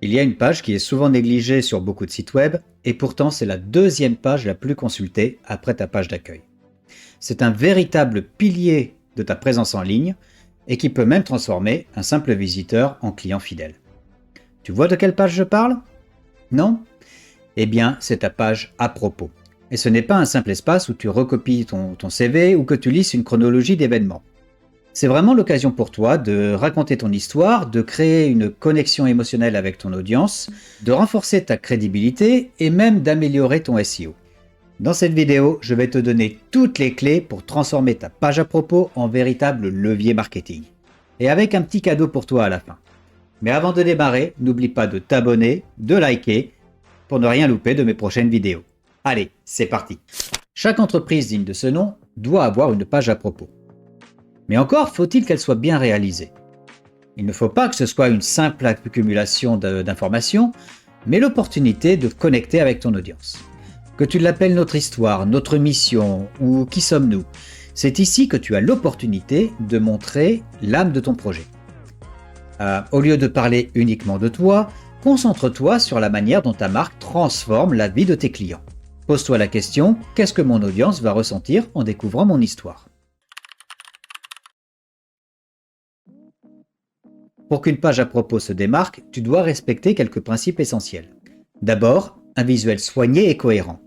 Il y a une page qui est souvent négligée sur beaucoup de sites web et pourtant c'est la deuxième page la plus consultée après ta page d'accueil. C'est un véritable pilier de ta présence en ligne et qui peut même transformer un simple visiteur en client fidèle. Tu vois de quelle page je parle? Non? Eh bien, c'est ta page à propos. Et ce n'est pas un simple espace où tu recopies ton CV ou que tu lisses une chronologie d'événements. C'est vraiment l'occasion pour toi de raconter ton histoire, de créer une connexion émotionnelle avec ton audience, de renforcer ta crédibilité et même d'améliorer ton SEO. Dans cette vidéo, je vais te donner toutes les clés pour transformer ta page à propos en véritable levier marketing. Et avec un petit cadeau pour toi à la fin. Mais avant de démarrer, n'oublie pas de t'abonner, de liker, pour ne rien louper de mes prochaines vidéos. Allez, c'est parti! Chaque entreprise digne de ce nom doit avoir une page à propos. Mais encore faut-il qu'elle soit bien réalisée. Il ne faut pas que ce soit une simple accumulation d'informations, mais l'opportunité de connecter avec ton audience. Que tu l'appelles notre histoire, notre mission ou qui sommes-nous, c'est ici que tu as l'opportunité de montrer l'âme de ton projet. Au lieu de parler uniquement de toi, concentre-toi sur la manière dont ta marque transforme la vie de tes clients. Pose-toi la question, qu'est-ce que mon audience va ressentir en découvrant mon histoire? Pour qu'une page à propos se démarque, tu dois respecter quelques principes essentiels. D'abord, un visuel soigné et cohérent.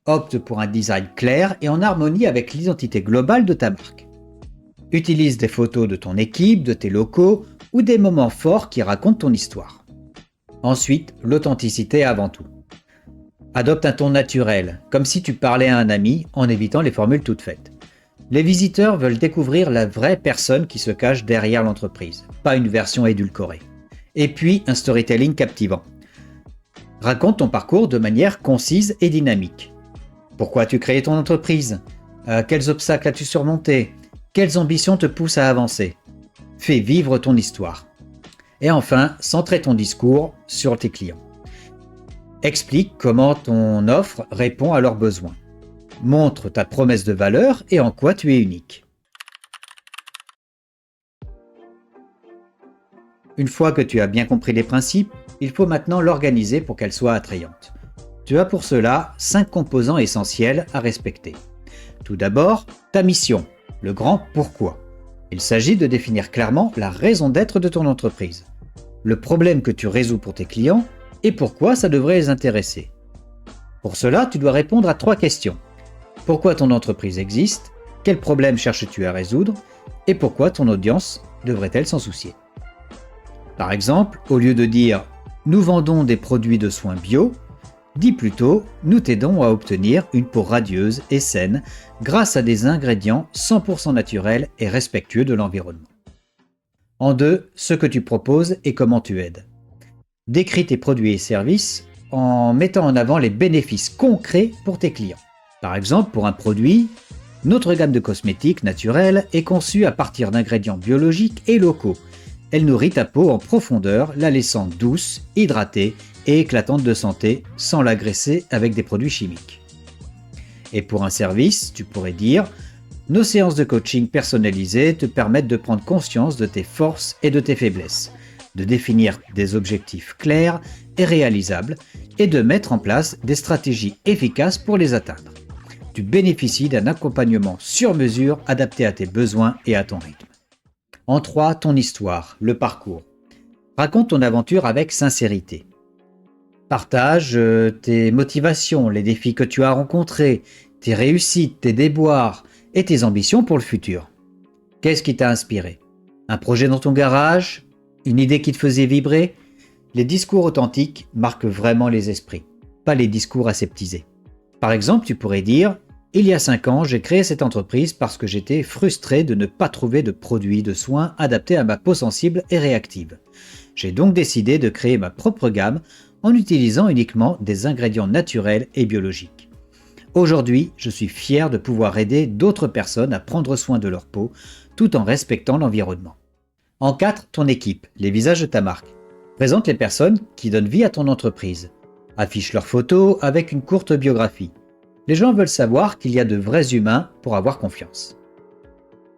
Opte pour un design clair et en harmonie avec l'identité globale de ta marque. Utilise des photos de ton équipe, de tes locaux ou des moments forts qui racontent ton histoire. Ensuite, l'authenticité avant tout. Adopte un ton naturel, comme si tu parlais à un ami en évitant les formules toutes faites. Les visiteurs veulent découvrir la vraie personne qui se cache derrière l'entreprise, pas une version édulcorée. Et puis, un storytelling captivant. Raconte ton parcours de manière concise et dynamique. Pourquoi as-tu créé ton entreprise? Quels obstacles as-tu surmontés? Quelles ambitions te poussent à avancer? Fais vivre ton histoire. Et enfin, centrer ton discours sur tes clients. Explique comment ton offre répond à leurs besoins. Montre ta promesse de valeur et en quoi tu es unique. Une fois que tu as bien compris les principes, il faut maintenant l'organiser pour qu'elle soit attrayante. Tu as pour cela 5 composants essentiels à respecter. Tout d'abord, ta mission, le grand pourquoi. Il s'agit de définir clairement la raison d'être de ton entreprise, le problème que tu résous pour tes clients et pourquoi ça devrait les intéresser. Pour cela, tu dois répondre à 3 questions. Pourquoi ton entreprise existe? Quel problème cherches-tu à résoudre? Et pourquoi ton audience devrait-elle s'en soucier? Par exemple, au lieu de dire « Nous vendons des produits de soins bio », dis plutôt « Nous t'aidons à obtenir une peau radieuse et saine grâce à des ingrédients 100% naturels et respectueux de l'environnement. » En 2, ce que tu proposes et comment tu aides. Décris tes produits et services en mettant en avant les bénéfices concrets pour tes clients. Par exemple, pour un produit, notre gamme de cosmétiques naturels est conçue à partir d'ingrédients biologiques et locaux. Elle nourrit ta peau en profondeur, la laissant douce, hydratée et éclatante de santé sans l'agresser avec des produits chimiques. Et pour un service, tu pourrais dire « Nos séances de coaching personnalisées te permettent de prendre conscience de tes forces et de tes faiblesses, de définir des objectifs clairs et réalisables et de mettre en place des stratégies efficaces pour les atteindre. Tu bénéficies d'un accompagnement sur mesure adapté à tes besoins et à ton rythme. » En 3, ton histoire, le parcours. Raconte ton aventure avec sincérité. Partage tes motivations, les défis que tu as rencontrés, tes réussites, tes déboires et tes ambitions pour le futur. Qu'est-ce qui t'a inspiré? Un projet dans ton garage? Une idée qui te faisait vibrer? Les discours authentiques marquent vraiment les esprits, pas les discours aseptisés. Par exemple, tu pourrais dire « Il y a 5 ans, j'ai créé cette entreprise parce que j'étais frustré de ne pas trouver de produits de soins adaptés à ma peau sensible et réactive. J'ai donc décidé de créer ma propre gamme en utilisant uniquement des ingrédients naturels et biologiques. Aujourd'hui, je suis fier de pouvoir aider d'autres personnes à prendre soin de leur peau tout en respectant l'environnement. » En 4, ton équipe, les visages de ta marque. Présente les personnes qui donnent vie à ton entreprise. Affiche leurs photos avec une courte biographie. Les gens veulent savoir qu'il y a de vrais humains pour avoir confiance.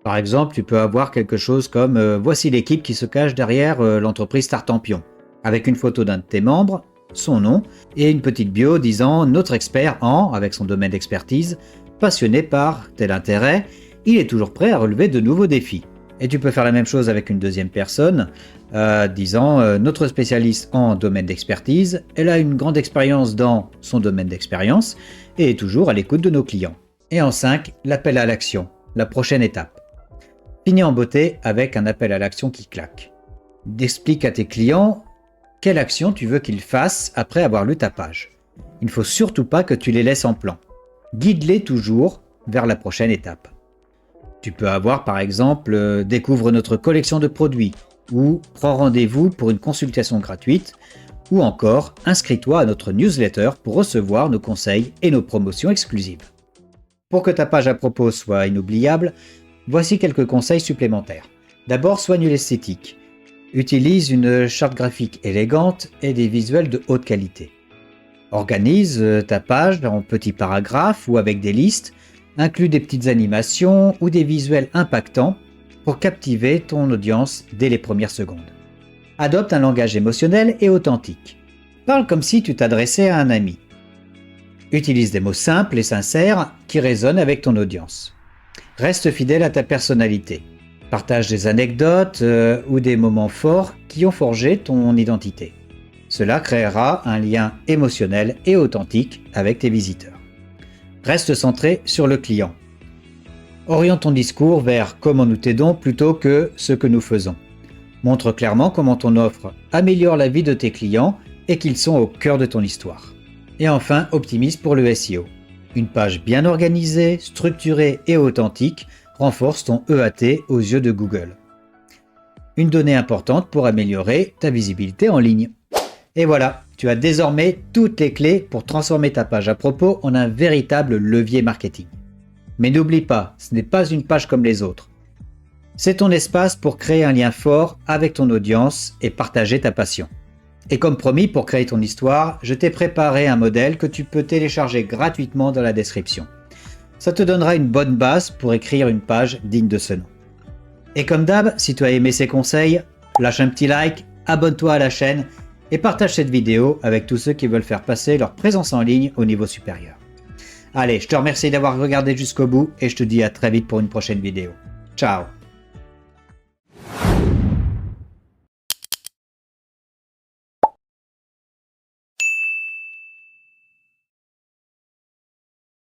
Par exemple, tu peux avoir quelque chose comme « Voici l'équipe qui se cache derrière l'entreprise Tartampion ». avec une photo d'un de tes membres, son nom et une petite bio disant notre expert en, avec son domaine d'expertise, passionné par tel intérêt, il est toujours prêt à relever de nouveaux défis. Et tu peux faire la même chose avec une deuxième personne, disant notre spécialiste en domaine d'expertise, elle a une grande expérience dans son domaine d'expérience et est toujours à l'écoute de nos clients. Et en 5, l'appel à l'action, la prochaine étape. Finis en beauté avec un appel à l'action qui claque. Explique à tes clients quelle action tu veux qu'ils fassent après avoir lu ta page. Il ne faut surtout pas que tu les laisses en plan. Guide-les toujours vers la prochaine étape. Tu peux avoir par exemple découvre notre collection de produits ou prends rendez-vous pour une consultation gratuite ou encore inscris-toi à notre newsletter pour recevoir nos conseils et nos promotions exclusives. Pour que ta page à propos soit inoubliable, voici quelques conseils supplémentaires. D'abord, soigne l'esthétique. Utilise une charte graphique élégante et des visuels de haute qualité. Organise ta page en petits paragraphes ou avec des listes, inclus des petites animations ou des visuels impactants pour captiver ton audience dès les premières secondes. Adopte un langage émotionnel et authentique. Parle comme si tu t'adressais à un ami. Utilise des mots simples et sincères qui résonnent avec ton audience. Reste fidèle à ta personnalité. Partage des anecdotes ou des moments forts qui ont forgé ton identité. Cela créera un lien émotionnel et authentique avec tes visiteurs. Reste centré sur le client. Oriente ton discours vers comment nous t'aidons plutôt que ce que nous faisons. Montre clairement comment ton offre améliore la vie de tes clients et qu'ils sont au cœur de ton histoire. Et enfin, optimise pour le SEO. Une page bien organisée, structurée et authentique renforce ton EAT aux yeux de Google. Une donnée importante pour améliorer ta visibilité en ligne. Et voilà, tu as désormais toutes les clés pour transformer ta page à propos en un véritable levier marketing. Mais n'oublie pas, ce n'est pas une page comme les autres. C'est ton espace pour créer un lien fort avec ton audience et partager ta passion. Et comme promis, pour créer ton histoire, je t'ai préparé un modèle que tu peux télécharger gratuitement dans la description. Ça te donnera une bonne base pour écrire une page digne de ce nom. Et comme d'hab, si tu as aimé ces conseils, lâche un petit like, abonne-toi à la chaîne et partage cette vidéo avec tous ceux qui veulent faire passer leur présence en ligne au niveau supérieur. Allez, je te remercie d'avoir regardé jusqu'au bout et je te dis à très vite pour une prochaine vidéo. Ciao!